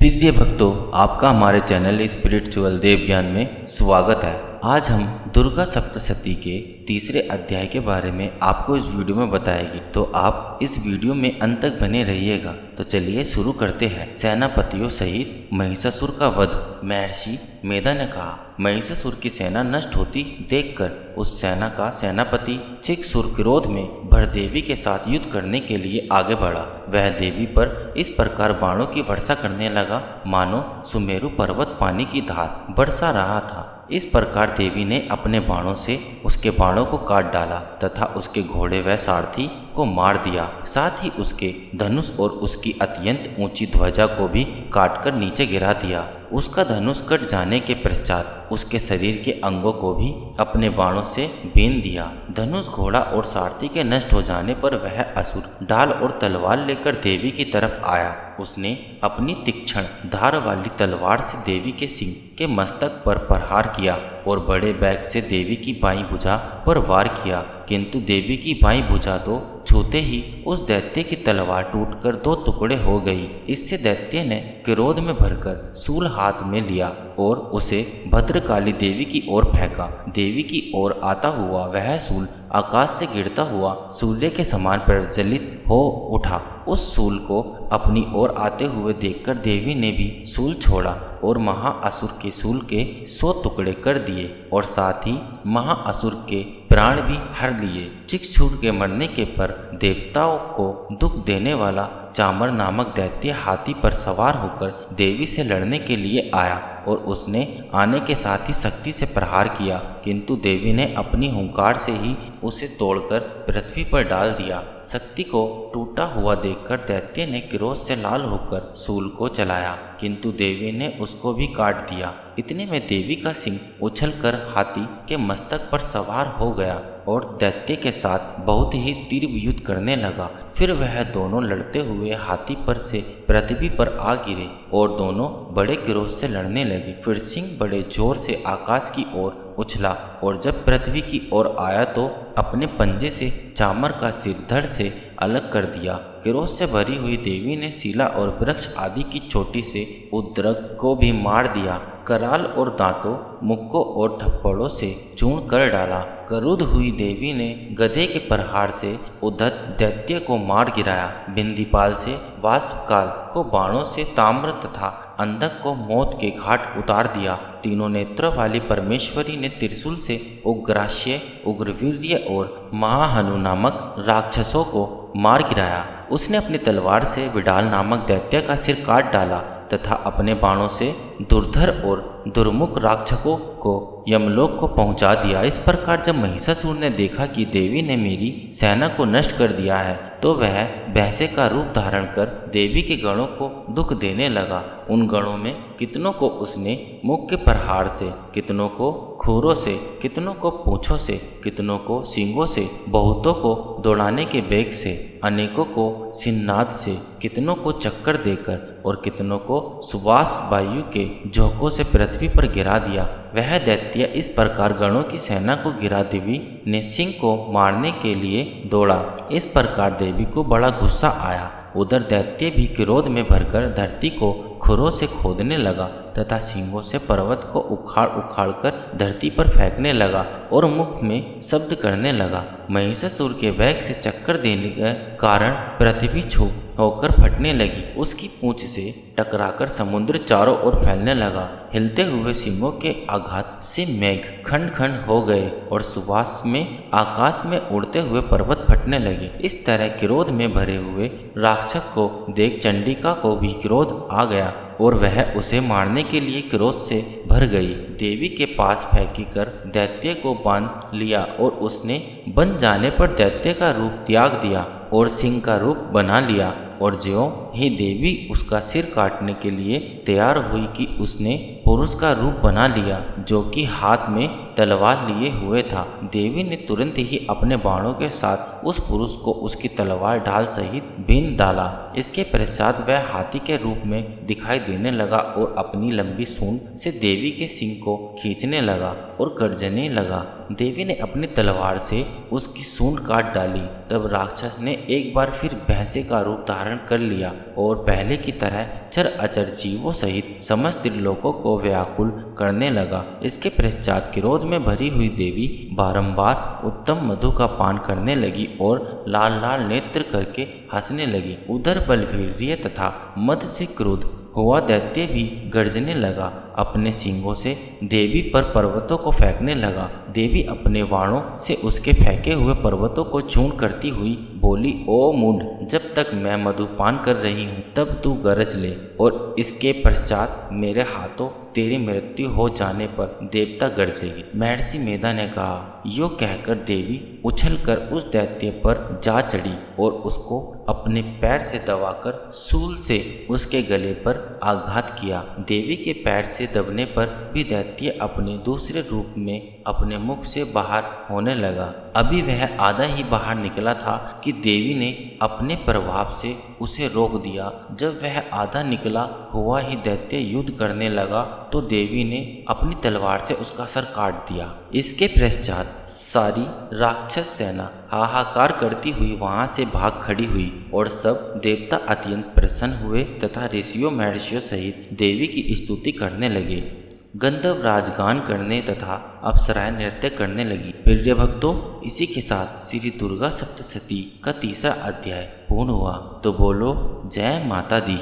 प्रिय भक्तों, आपका हमारे चैनल स्पिरिचुअल देव ज्ञान में स्वागत है। आज हम दुर्गा सप्तशती के तीसरे अध्याय के बारे में आपको इस वीडियो में बताएगी, तो आप इस वीडियो में अंत तक बने रहिएगा। तो चलिए शुरू करते हैं। सेनापतियों सहित महिषासुर का वध। महर्षि मेधा ने कहा, महिषासुर की सेना नष्ट होती देखकर उस सेना का सेनापति चिक्षुर क्रोध में भरदेवी के साथ युद्ध करने के लिए आगे बढ़ा। वह देवी पर इस प्रकार बाणों की वर्षा करने लगा मानो सुमेरु पर्वत पानी की धार बरसा रहा था। इस प्रकार देवी ने अपने बाणों से उसके बाणों को काट डाला तथा उसके घोड़े व सारथी को मार दिया। साथ ही उसके धनुष और उसकी अत्यंत ऊंची ध्वजा को भी काटकर नीचे गिरा दिया। उसका धनुष कट जाने के पश्चात उसके शरीर के अंगों को भी अपने बाणों से बीन दिया। धनुष, घोड़ा और सारथी के नष्ट हो जाने पर वह असुर ढाल और तलवार लेकर देवी की तरफ आया। उसने अपनी तीक्ष्ण धार वाली तलवार से देवी के सिंह के मस्तक पर प्रहार किया और बड़े बैग से देवी की बाईं भुजा पर वार किया, किंतु देवी की बाईं भुजा तो छूते ही उस दैत्य की तलवार टूटकर दो टुकड़े हो गई। इससे दैत्य ने क्रोध में भरकर शूल हाथ में लिया और उसे भद्रकाली देवी की ओर फेंका। देवी की ओर आता हुआ वह शूल आकाश से गिरता हुआ सूर्य के समान प्रज्वलित हो उठा। उस शूल को अपनी ओर आते हुए देखकर देवी ने भी शूल छोड़ा और महाअसुर के शूल के 100 टुकड़े कर दिए और साथ ही महाअसुर के प्राण भी हर लिए। चिक्षुर के मरने के पर देवताओं को दुख देने वाला चामर नामक दैत्य हाथी पर सवार होकर देवी से लड़ने के लिए आया और उसने आने के साथ ही शक्ति से प्रहार किया, किंतु देवी ने अपनी हुंकार से ही उसे तोड़कर पृथ्वी पर डाल दिया। शक्ति को टूटा हुआ देखकर दैत्य ने क्रोध से लाल होकर शूल को चलाया, किंतु देवी ने उसको भी काट दिया। इतने में देवी का सिंह उछलकर हाथी के मस्तक पर सवार हो गया और दैत्य के साथ बहुत ही तीव्र युद्ध करने लगा। फिर वह दोनों लड़ते हुए हाथी पर से पृथ्वी पर आ गिरे और दोनों बड़े क्रोध से लड़ने लगे। फिर सिंह बड़े जोर से आकाश की ओर उछला और जब पृथ्वी की ओर आया तो अपने पंजे से चामर का सिर धड़ से अलग कर दिया। क्रोध से भरी हुई देवी ने शिला और वृक्ष आदि की चोटी से उद्रक को भी मार दिया। कराल और दांतों, मुक्कों और थप्पड़ों से चूर्ण कर डाला। क्रुद्ध हुई देवी ने गधे के प्रहार से उद्धत दैत्य को मार गिराया। बिंदीपाल से वाष्पकाल को बाणों से ताम्र तथा अंधक को मौत के घाट उतार दिया। तीनों नेत्रों वाली परमेश्वरी ने त्रिशूल से उग्रास्य, उग्रवीर्य और महाहनु नामक राक्षसों को मार गिराया। उसने अपनी तलवार से विडाल नामक दैत्य का सिर काट डाला तथा अपने बाणों से दुर्धर और दुर्मुख राक्षसों को यमलोक को पहुंचा दिया। इस प्रकार जब महिषासुर ने देखा कि देवी ने मेरी सेना को नष्ट कर दिया है, तो वह भैंसे का रूप धारण कर देवी के गणों को दुख देने लगा। उन गणों में कितनों को उसने मुख के प्रहार से, कितनों को खुरों से, कितनों को पूंछों से, कितनों को सींगों से, बहुतों को दौड़ाने के बेग से, अनेकों को सिन्नाद से, कितनों को चक्कर देकर और कितनों को सुवास वायु के झोंकों से पृथ्वी पर गिरा दिया। वह दैत्य इस प्रकार गणों की सेना को गिरा देवी ने सिंह को मारने के लिए दौड़ा। इस प्रकार देवी को बड़ा गुस्सा आया। उधर दैत्य भी क्रोध में भरकर धरती को खुरों से खोदने लगा तथा सींगों से पर्वत को उखाड़ उखाड़ कर धरती पर फेंकने लगा और मुख में शब्द करने लगा। महिषासुर के वेग से चक्कर देने के कारण पृथ्वी छूट होकर फटने लगी। उसकी पूंछ से टकराकर समुद्र चारों ओर फैलने लगा। हिलते हुए सिंगों के आघात से मेघ खंड खंड हो गए और सुवास में आकाश में उड़ते हुए पर्वत फटने लगे। इस तरह क्रोध में भरे हुए राक्षस को देख चंडिका को भी क्रोध आ गया और वह उसे मारने के लिए क्रोध से भर गई। देवी के पास फेंकी कर दैत्य को बांध लिया और उसने बन जाने पर दैत्य का रूप त्याग दिया और सिंह का रूप बना लिया। और ज्यों ही देवी उसका सिर काटने के लिए तैयार हुई कि उसने पुरुष का रूप बना लिया, जो कि हाथ में तलवार लिए हुए था। देवी ने तुरंत ही अपने बाणों के साथ उस पुरुष को उसकी तलवार ढाल सहित बीन डाला। इसके पश्चात वह हाथी के रूप में दिखाई देने लगा और अपनी लंबी सूंड से देवी के सिंह को खींचने लगा और गर्जने लगा। देवी ने अपनी तलवार से उसकी सूंड काट डाली। तब राक्षस ने एक बार फिर भैंसे का रूप धारण कर लिया और पहले की तरह चर अचर जीवों सहित समस्त त्रिलोकों को व्याकुल करने लगा। इसके पश्चात क्रोध में भरी हुई देवी बारंबार उत्तम मधु का पान करने लगी और लाल लाल नेत्र करके हंसने लगी। उधर बलवीर्य तथा मद से क्रोध हुआ दैत्य भी गर्जने लगा, अपने सींगों से देवी पर पर्वतों को फेंकने लगा। देवी अपने वाणों से उसके फेंके हुए पर्वतों को चूर्ण करती हुई बोली, ओ मूढ़, जब तक मैं मधुपान कर रही हूँ तब तू गरज ले और इसके पश्चात मेरे हाथों तेरी मृत्यु हो जाने पर देवता गरजेगी। महर्षि मेधा ने कहा। यो कहकर देवी उछलकर उस दैत्य पर जा चढ़ी और उसको अपने पैर से दबाकर सूल से उसके गले पर आघात किया। देवी के पैर से दबने पर भी दैत्य अपने दूसरे रूप में अपने मुख से बाहर होने लगा। अभी वह आधा ही बाहर निकला था कि देवी ने अपने प्रभाव से उसे रोक दिया। जब वह आधा निकला हुआ ही दैत्य युद्ध करने लगा तो देवी ने अपनी तलवार से उसका सर काट दिया। इसके पश्चात सारी राक्षस सेना हाहाकार करती हुई वहां से भाग खड़ी हुई और सब देवता अत्यंत प्रसन्न हुए तथा ऋषियों महर्षियों सहित देवी की स्तुति करने लगे। गंधर्व राजगान करने तथा अप्सराएं नृत्य करने लगी। प्रिय भक्तों, इसी के साथ श्री दुर्गा सप्तशती का तीसरा अध्याय पूर्ण हुआ। तो बोलो जय माता दी।